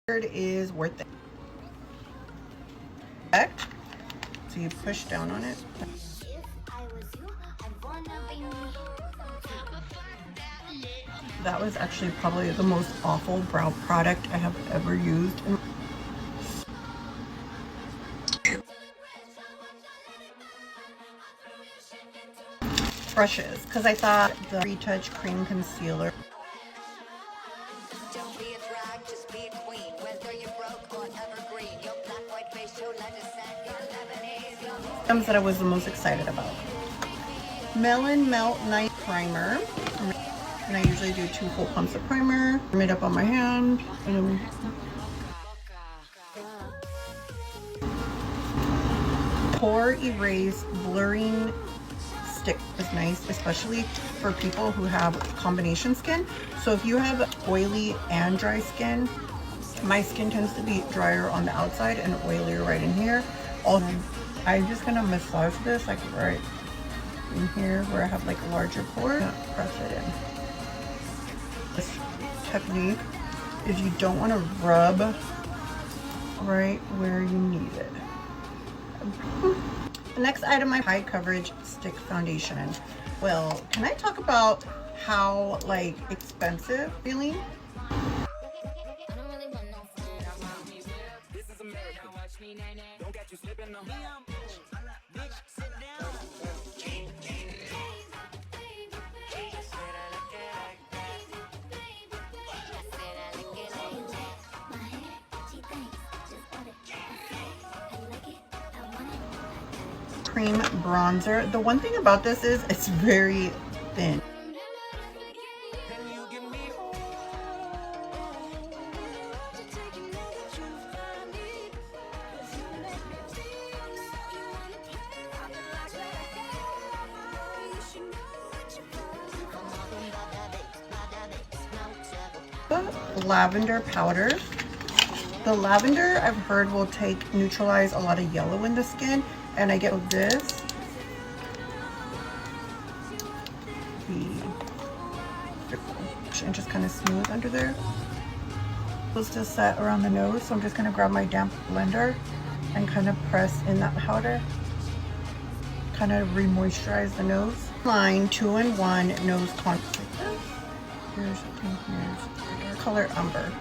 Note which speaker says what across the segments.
Speaker 1: It is worth it. So you push down on it. That was actually probably the most awful brow product I have ever used. Brushes, because I thought the Retouch Cream Concealer that I was the most excited about. Melon Melt Night Primer. And I usually do 2 full pumps of primer. Made up on my hand. And Pore Erase Blurring Stick is nice, especially for people who have combination skin. So if you have oily and dry skin, my skin tends to be drier on the outside and oilier right in here. I'm just gonna massage this like right in here where I have like a larger pore. Press it in. This technique is you don't want to rub right where you need it. The next item, my high coverage stick foundation. Well, can I talk about how like expensive feeling? Cream bronzer. The one thing about this is it's very thin. Lavender powder. The lavender I've heard will neutralize a lot of yellow in the skin, and I get this. And just kind of smooth under there. Supposed to set around the nose, so I'm just gonna grab my damp blender and kind of press in that powder. Kind of re-moisturize the nose. Line 2-in-1 nose contour. Here's color umber.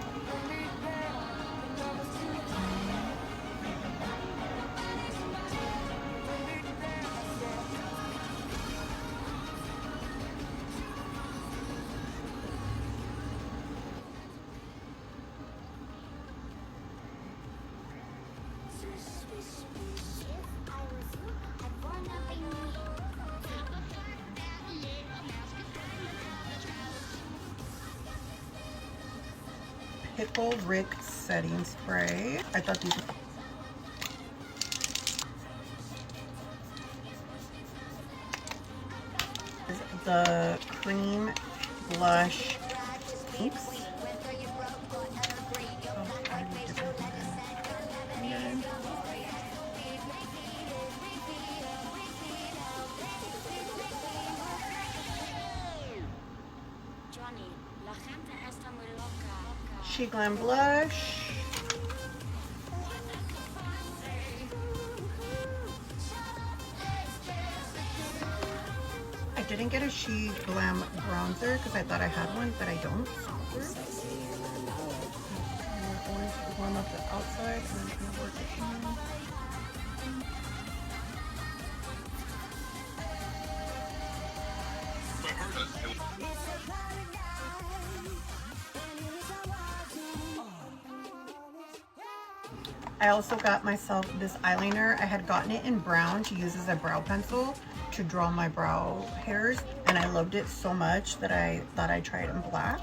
Speaker 1: Pickle Rick setting spray. I thought these were the cream blush pinks. SHEGLAM blush. I didn't get a SHEGLAM bronzer because I thought I had one, but I don't. Always warm up the outside and then work it in. I also got myself this eyeliner. I had gotten it in brown to use as a brow pencil to draw my brow hairs, and I loved it so much that I thought I'd try it in black.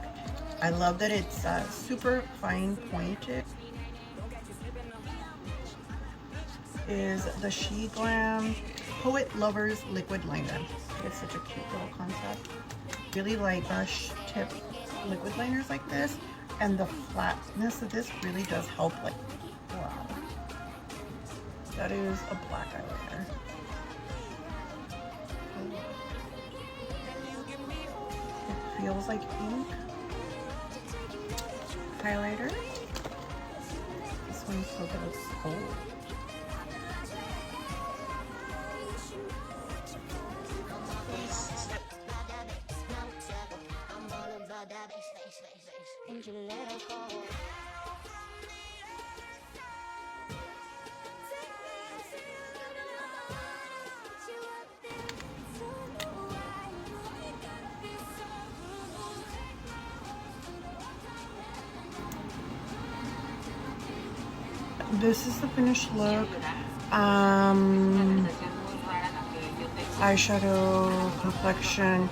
Speaker 1: I love that it's super fine pointed. Is the SHEGLAM Poet Lovers Liquid Liner. It's such a cute little concept. Really like brush tip liquid liners like this, and the flatness of this really does help. Like, wow, that is a black eyeliner. It feels like ink. Highlighter. Please hope it looks cold. This is the finished look. Eyeshadow, complexion.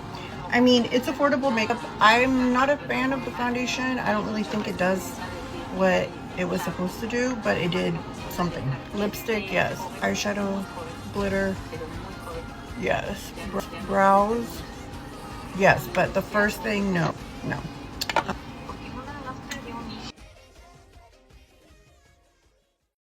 Speaker 1: I mean, it's affordable makeup. I'm not a fan of the foundation. I don't really think it does what it was supposed to do, but it did something. Lipstick, yes. Eyeshadow, glitter, yes. Brows, yes. But the first thing, no.